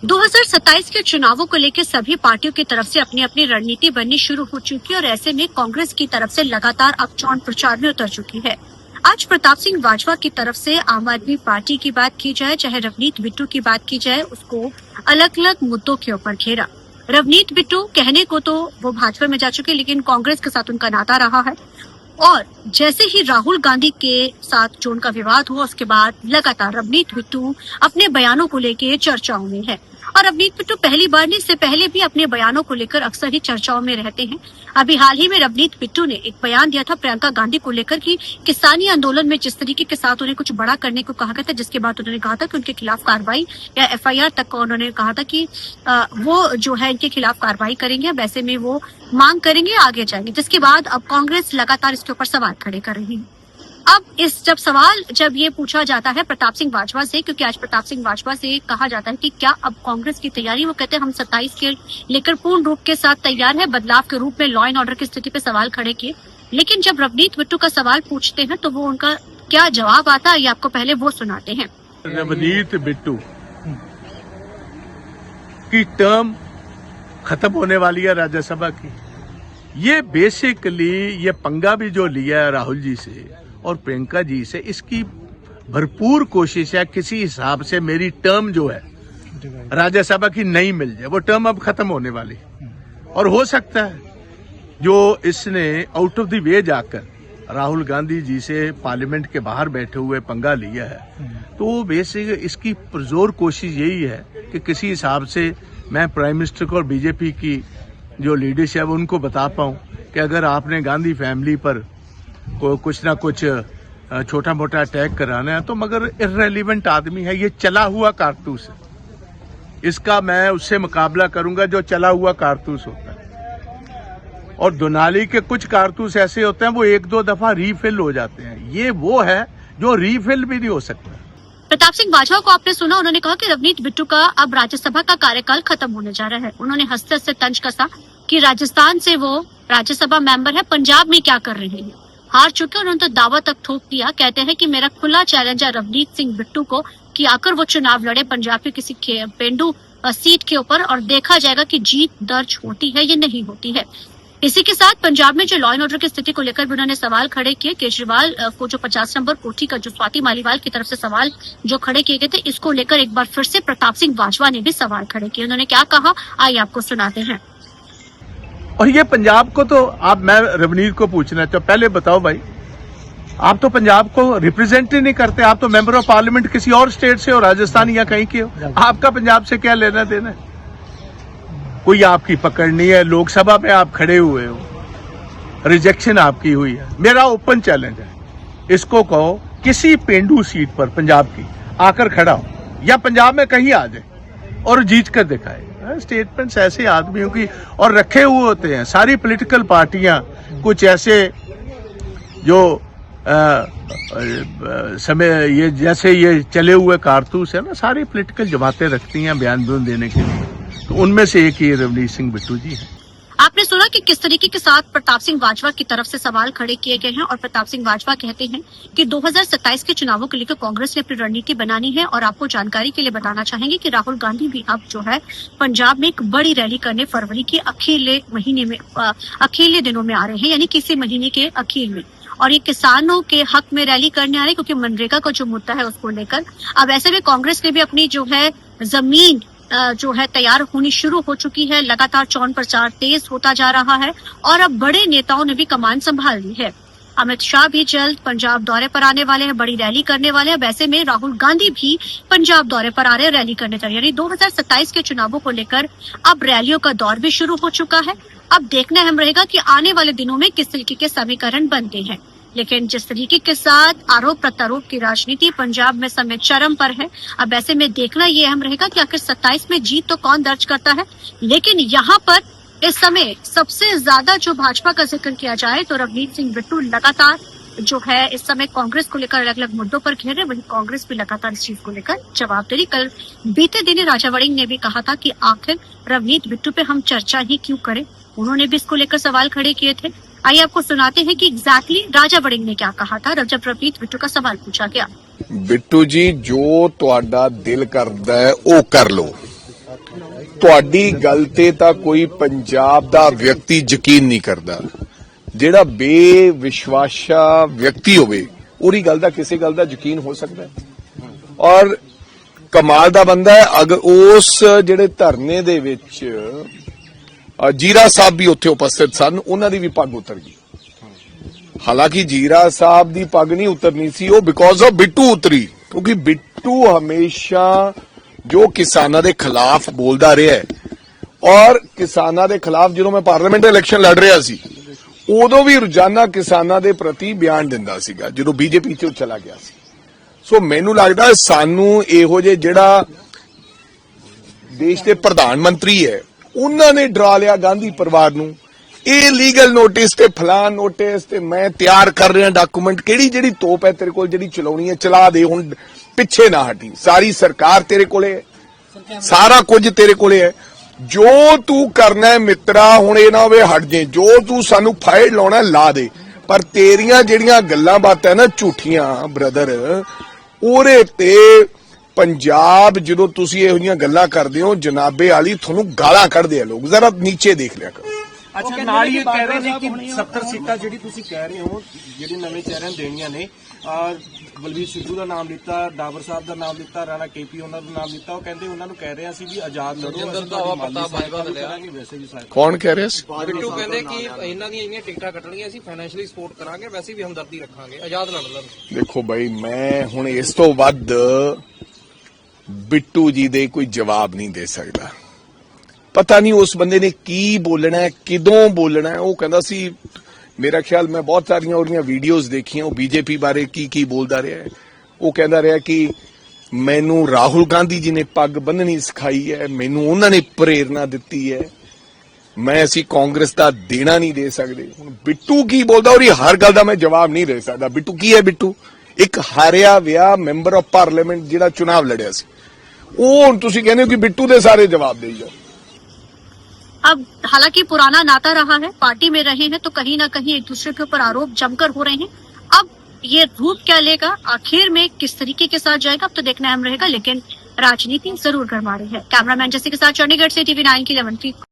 2027 के चुनावों को लेकर सभी पार्टियों की तरफ से अपनी अपनी रणनीति बननी शुरू हो चुकी है और ऐसे में कांग्रेस की तरफ से लगातार अब चुनाव प्रचार में उतर चुकी है। आज प्रताप सिंह बाजवा की तरफ से आम आदमी पार्टी की बात की जाए, चाहे रवनीत बिट्टू की बात की जाए, उसको अलग अलग मुद्दों के ऊपर घेरा। रवनीत बिट्टू कहने को तो वो भाजपा में जा चुके, लेकिन कांग्रेस के साथ उनका नाता रहा है और जैसे ही राहुल गांधी के साथ जो उनका विवाद हुआ उसके बाद लगातार रवनीत बिट्टू अपने बयानों को लेकर चर्चाओं में है। और रवनीत बिट्टू पहली बार नहीं, इससे पहले भी अपने बयानों को लेकर अक्सर ही चर्चाओं में रहते हैं। अभी हाल ही में रवनीत बिट्टू ने एक बयान दिया था प्रियंका गांधी को लेकर कि किसानी आंदोलन में जिस तरीके के साथ उन्हें कुछ बड़ा करने को कहा गया था, जिसके बाद उन्होंने कहा था कि उनके खिलाफ कार्रवाई या FIR तक का उन्होंने कहा था कि वो जो है इनके खिलाफ कार्रवाई करेंगे। वैसे में वो मांग करेंगे, आगे जाएंगे, जिसके बाद अब कांग्रेस लगातार इसके ऊपर सवाल खड़े कर रही है। अब जब ये पूछा जाता है प्रताप सिंह बाजवा से, क्योंकि आज प्रताप सिंह बाजवा से कहा जाता है कि क्या अब कांग्रेस की तैयारी, वो कहते हैं हम 27 के लेकर पूर्ण रूप के साथ तैयार है, बदलाव के रूप में लॉ एंड ऑर्डर की स्थिति पे सवाल खड़े किए। लेकिन जब रवनीत बिट्टू का सवाल पूछते हैं तो वो उनका क्या जवाब आता है, ये आपको पहले वो सुनाते हैं। रवनीत बिट्टू की टर्म खत्म होने वाली है राज्यसभा की। ये बेसिकली ये पंगा भी जो लिया है राहुल जी से और प्रियंका जी से, इसकी भरपूर कोशिश है किसी हिसाब से मेरी टर्म जो है राज्यसभा की नहीं मिल जाए। वो टर्म अब खत्म होने वाली और हो सकता है जो इसने आउट ऑफ द वे जाकर राहुल गांधी जी से पार्लियामेंट के बाहर बैठे हुए पंगा लिया है, तो बेसिक इसकी पुरजोर कोशिश यही है कि किसी हिसाब से मैं प्राइम मिनिस्टर को और बीजेपी की जो लीडरशिप है उनको बता पाऊं कि अगर आपने गांधी फैमिली पर कुछ ना कुछ छोटा मोटा अटैक कराना है तो मगर इररेलेवेंट आदमी है, ये चला हुआ कारतूस है, इसका मैं उससे मुकाबला करूंगा जो चला हुआ कारतूस होता है। और दुनाली के कुछ कारतूस ऐसे होते हैं वो एक दो दफा रीफिल हो जाते हैं, ये वो है जो रीफिल भी नहीं हो सकता। प्रताप सिंह बाजवा को आपने सुना, उन्होंने कहा कि रवनीत बिट्टू का अब राज्यसभा का कार्यकाल खत्म होने जा रहा है। उन्होंने हंसते हंसते तंज कसा कि राजस्थान से वो राज्यसभा मेंबर है, पंजाब में क्या कर रहे हैं, हार चुके। उन्होंने तो दावा तक ठोक दिया, कहते हैं कि मेरा खुला चैलेंज है रवनीत सिंह बिट्टू को कि आकर वो चुनाव लड़े पंजाब के किसी पेंडू सीट के ऊपर और देखा जाएगा कि जीत दर्ज होती है या नहीं होती है। इसी के साथ पंजाब में जो लॉ एंड ऑर्डर की स्थिति को लेकर भी उन्होंने सवाल खड़े किए। केजरीवाल को जो 50 नंबर कोठी का जो स्वाति मालीवाल की तरफ से सवाल जो खड़े किए गए थे, इसको लेकर एक बार फिर से प्रताप सिंह बाजवा ने भी सवाल खड़े किए। उन्होंने क्या कहा, आइए आपको सुनाते हैं। और ये पंजाब को तो मैं रवनीत को पूछना चाहता हूं, पहले बताओ भाई, आप तो पंजाब को रिप्रेजेंट ही नहीं करते, आप तो मेंबर ऑफ पार्लियामेंट किसी और स्टेट से हो, राजस्थान या कहीं के हो, आपका पंजाब से क्या लेना देना है? कोई आपकी पकड़ नहीं है, लोकसभा में आप खड़े हुए हो, रिजेक्शन आपकी हुई है। मेरा ओपन चैलेंज है, इसको कहो किसी पेंडू सीट पर पंजाब की आकर खड़ा हो या पंजाब में कहीं आ जाए और जीत कर दिखाए। स्टेटमेंट्स ऐसे आदमियों की और रखे हुए होते हैं। सारी पॉलिटिकल पार्टियां कुछ ऐसे जो समय ये जैसे ये चले हुए कारतूस है ना, सारी पॉलिटिकल जमातें रखती हैं बयान देने के लिए, तो उनमें से एक ही रवनीत सिंह बिट्टू जी है। आपने सुना कि किस तरीके के साथ प्रताप सिंह बाजवा की तरफ से सवाल खड़े किए गए हैं और प्रताप सिंह बाजवा कहते हैं कि 2027 के चुनावों को लेकर कांग्रेस ने अपनी रणनीति बनानी है। और आपको जानकारी के लिए बताना चाहेंगे कि राहुल गांधी भी अब जो है पंजाब में एक बड़ी रैली करने फरवरी के अखीरले दिनों में आ रहे हैं, यानी किसी महीने के अखीर में। और ये किसानों के हक में रैली करने आ रहे हैं, क्योंकि मनरेगा का जो मुद्दा है उसको लेकर अब ऐसे में कांग्रेस ने भी अपनी जो है जमीन जो है तैयार होनी शुरू हो चुकी है। लगातार चुनाव प्रचार तेज होता जा रहा है और अब बड़े नेताओं ने भी कमान संभाल ली है। अमित शाह भी जल्द पंजाब दौरे पर आने वाले हैं, बड़ी रैली करने वाले हैं। वैसे में राहुल गांधी भी पंजाब दौरे पर आ रहे हैं, रैली करने जा रहे हैं। यानी 2027 के चुनावों को लेकर अब रैलियों का दौर भी शुरू हो चुका है। अब देखना अहम रहेगा कि आने वाले दिनों में किस तरीके के समीकरण बनते हैं। लेकिन जिस तरीके के साथ आरोप प्रत्यारोप की राजनीति पंजाब में समय चरम पर है, अब ऐसे में देखना ये अहम रहेगा कि आखिर 27 में जीत तो कौन दर्ज करता है। लेकिन यहाँ पर इस समय सबसे ज्यादा जो भाजपा का जिक्र किया जाए तो रवनीत सिंह बिट्टू लगातार जो है इस समय कांग्रेस को लेकर अलग अलग मुद्दों पर घेर रहे, वहीं कांग्रेस भी लगातार इस चीज को लेकर जवाब दे रही। कल बीते दिन राजा वड़िंग ने भी कहा था कि आखिर रवनीत बिट्टू पे हम चर्चा ही क्यों करें, उन्होंने भी इसको लेकर सवाल खड़े किए थे। आइए आपको सुनाते हैं कि एग्जैक्टली राजा वड़िंग ने क्या कहा था जब रवनीत बिट्टू का सवाल पूछा गया। बिट्टू जी, जो तुहाडा दिल करदा है वो कर लो, ਤੁਹਾਡੀ ਗੱਲ ਤੇ ਤਾਂ ਕੋਈ ਪੰਜਾਬ ਦਾ ਵਿਅਕਤੀ ਯਕੀਨ ਨਹੀਂ ਕਰਦਾ। ਜਿਹੜਾ ਬੇਵਿਸ਼ਵਾਸਾ ਵਿਅਕਤੀ ਹੋਵੇ ਉਹਦੀ ਗੱਲ ਦਾ ਕਿਸੇ ਗੱਲ ਦਾ ਯਕੀਨ ਹੋ ਸਕਦਾ ਹੈ। ਔਰ ਕਮਾਲ ਦਾ ਬੰਦਾ ਹੈ, ਅਗਰ ਉਸ ਜਿਹੜੇ ਧਰਨੇ ਦੇ ਵਿੱਚ ਜੀਰਾ ਸਾਹਿਬ ਵੀ ਉੱਥੇ ਉਪਸਥਿਤ ਸਨ, ਉਹਨਾਂ ਦੀ ਵੀ ਪੱਗ ਉਤਰ ਗਈ। ਹਾਲਾਂਕਿ ਜੀਰਾ ਸਾਹਿਬ ਦੀ ਪੱਗ ਨਹੀਂ ਉਤਰਨੀ ਸੀ, ਉਹ ਬਿਕੋਜ਼ ਆਫ ਬਿੱਟੂ ਉਤਰੀ, ਕਿਉਂਕਿ ਬਿੱਟੂ ਹਮੇਸ਼ਾ ਜੋ ਕਿਸਾਨਾਂ ਦੇ ਖਿਲਾਫ ਬੋਲਦਾ ਰਿਹਾ ਹੈ, ਔਰ ਕਿਸਾਨਾਂ ਦੇ ਖਿਲਾਫ ਜਦੋਂ ਮੈਂ ਪਾਰਲੀਮੈਂਟ ਇਲੈਕਸ਼ਨ ਲੜ ਰਿਹਾ ਸੀ ਉਦੋਂ ਵੀ ਰੋਜ਼ਾਨਾ ਕਿਸਾਨਾਂ ਦੇ ਪ੍ਰਤੀ ਬਿਆਨ ਦਿੰਦਾ ਸੀਗਾ, ਜਦੋਂ ਬੀਜੇਪੀ ਚ ਚਲਾ ਗਿਆ ਸੀ। ਸੋ ਮੈਨੂੰ ਲੱਗਦਾ ਸਾਨੂੰ ਇਹੋ ਜਿਹੇ ਜਿਹੜਾ ਦੇਸ਼ ਦੇ ਪ੍ਰਧਾਨ ਮੰਤਰੀ ਹੈ ਉਹਨਾਂ ਨੇ ਡਰਾ ਲਿਆ ਗਾਂਧੀ ਪਰਿਵਾਰ ਨੂੰ, ਇਹ ਲੀਗਲ ਨੋਟਿਸ ਤੇ ਫਲਾਨ ਨੋਟਿਸ ਤੇ ਮੈਂ ਤਿਆਰ ਕਰ ਰਿਹਾ ਡਾਕੂਮੈਂਟ, ਕਿਹੜੀ ਜਿਹੜੀ ਤੋਪ ਹੈ ਤੇਰੇ ਕੋਲ ਜਿਹੜੀ ਚਲਾਉਣੀ ਹੈ ਚਲਾ ਦੇ, ਹੁਣ ਪਿੱਛੇ ਨਾ ਹਟੀ, ਸਾਰੀ ਸਰਕਾਰ ਤੇਰੇ ਕੋਲੇ ਹੈ, ਸਾਰਾ ਕੁਝ ਤੇਰੇ ਕੋਲੇ ਹੈ, ਜੋ ਤੂੰ ਕਰਨਾ ਹੈ ਮਿੱਤਰਾ, ਹੁਣ ਇਹ ਨਾ ਹੋਵੇ ਹਟ ਜੇ, ਜੋ ਤੂੰ ਸਾਨੂੰ ਫਾਇਲ ਲਾਉਣਾ ਲਾ ਦੇ, ਪਰ ਤੇਰੀਆਂ ਜਿਹੜੀਆਂ ਗੱਲਾਂ ਬਾਤਾਂ ਨਾ ਝੂਠੀਆਂ ਬ੍ਰਦਰ, ਉਹਦੇ ਤੇ ਪੰਜਾਬ ਜਦੋਂ ਤੁਸੀਂ ਇਹੋ ਜਿਹੀਆਂ ਗੱਲਾਂ ਕਰਦੇ ਹੋ ਜਨਾਬੇ ਵਾਲੀ ਤੁਹਾਨੂੰ ਗਾਲਾਂ ਕੱਢਦੇ ਆ ਲੋਕ, ਜ਼ਰਾ ਨੀਚੇ ਦੇਖ ਲਿਆ ਕਰੋ। ਅੱਛਾ, ਨਾਲ ਹੀ ਕਹਿ ਰਹੇ ਨੇ ਕਿ 70 ਸੀਟਾਂ ਜਿਹੜੀ ਤੁਸੀਂ ਕਹਿ ਰਹੇ ਹੋ ਜਿਹੜੇ ਨਵੇਂ ਚਿਹਰਿਆਂ ਨੂੰ ਦੇਣੀਆਂ ਨੇ, ਬਲਵੀਰ ਸਿੱਧੂ ਦਾ ਨਾਮ ਲਿੱਤਾ, ਡਾਬਰ ਸਾਹਿਬ ਦਾ ਨਾਮ ਲਿੱਤਾ, ਰਾਣਾ ਕੇਪੀ ਉਹਨਾਂ ਦਾ ਨਾਮ ਲਿੱਤਾ, ਉਹ ਕਹਿੰਦੇ ਉਹਨਾਂ ਨੂੰ ਕਹਿ ਰਹੇ ਸੀ ਵੀ ਆਜ਼ਾਦ ਲੜੋ, ਵੈਸੇ ਵੀ ਕੌਣ ਕਹਿ ਰਿਹਾ ਸੀ? ਬਿੱਟੂ ਕਹਿੰਦੇ ਕਿ ਇਹਨਾਂ ਦੀਆਂ ਜਿਹੜੀਆਂ ਟਿਕਟਾਂ ਕੱਟਣੀਆਂ ਅਸੀਂ ਫਾਈਨੈਂਸ਼ੀਅਲੀ ਸਪੋਰਟ ਕਰਾਂਗੇ, ਵੈਸੇ ਵੀ ਹਮਦਰਦੀ ਰੱਖਾਂਗੇ, ਆਜ਼ਾਦ ਲੜ ਲਓ। ਦੇਖੋ ਬਾਈ, ਮੈਂ ਹੁਣ ਇਸ ਤੋਂ ਵੱਧ ਬਿੱਟੂ ਜੀ ਦੇ ਕੋਈ ਜਵਾਬ ਨਹੀਂ ਦੇ ਸਕਦਾ। ਪਤਾ ਨਹੀਂ ਉਸ ਬੰਦੇ ਨੇ ਕੀ ਬੋਲਣਾ ਹੈ, ਕਿਦੋਂ ਬੋਲਣਾ ਹੈ। ਉਹ ਕਹਿੰਦਾ ਸੀ, ਮੇਰਾ ਖਿਆਲ ਮੈਂ ਬਹੁਤ ਸਾਰੀਆਂ ਉਹਦੀਆਂ ਵੀਡੀਓਜ਼ ਦੇਖੀਆਂ, ਉਹ ਬੀਜੇਪੀ ਬਾਰੇ ਕੀ ਬੋਲਦਾ ਰਿਹਾ ਹੈ। ਉਹ ਕਹਿੰਦਾ ਰਿਹਾ ਕਿ ਮੈਨੂੰ ਰਾਹੁਲ ਗਾਂਧੀ ਜੀ ਨੇ ਪੱਗ ਬੰਨ੍ਹਣੀ ਸਿਖਾਈ ਹੈ, ਮੈਨੂੰ ਉਹਨਾਂ ਨੇ ਪ੍ਰੇਰਨਾ ਦਿੱਤੀ ਹੈ, ਅਸੀਂ ਕਾਂਗਰਸ ਦਾ ਦੇਣਾ ਨਹੀਂ ਦੇ ਸਕਦੇ। ਹੁਣ ਬਿੱਟੂ ਕੀ ਬੋਲਦਾ, ਉਹਦੀ ਹਰ ਗੱਲ ਦਾ ਮੈਂ ਜਵਾਬ ਨਹੀਂ ਦੇ ਸਕਦਾ। ਬਿੱਟੂ ਕੀ ਹੈ? ਬਿੱਟੂ ਇੱਕ ਹਾਰਿਆ ਵਿਆ ਮੈਂਬਰ ਆਫ ਪਾਰਲੀਮੈਂਟ ਜਿਹੜਾ ਚੁਣਾਵ ਲੜਿਆ ਸੀ, ਉਹ ਹੁਣ ਤੁਸੀਂ ਕਹਿੰਦੇ ਹੋ ਕਿ ਬਿੱਟੂ ਦੇ ਸਾਰੇ जवाब दे जाओ। अब हालांकि पुराना नाता रहा है, पार्टी में रहे हैं, तो कहीं ना कहीं एक दूसरे के ऊपर आरोप जमकर हो रहे हैं। अब ये रूप क्या लेगा, आखिर में किस तरीके के साथ जाएगा, अब तो देखना अहम रहेगा, लेकिन राजनीति जरूर गरमा रही है। कैमरामैन जैसे के साथ चंडीगढ़ से TV9 की 11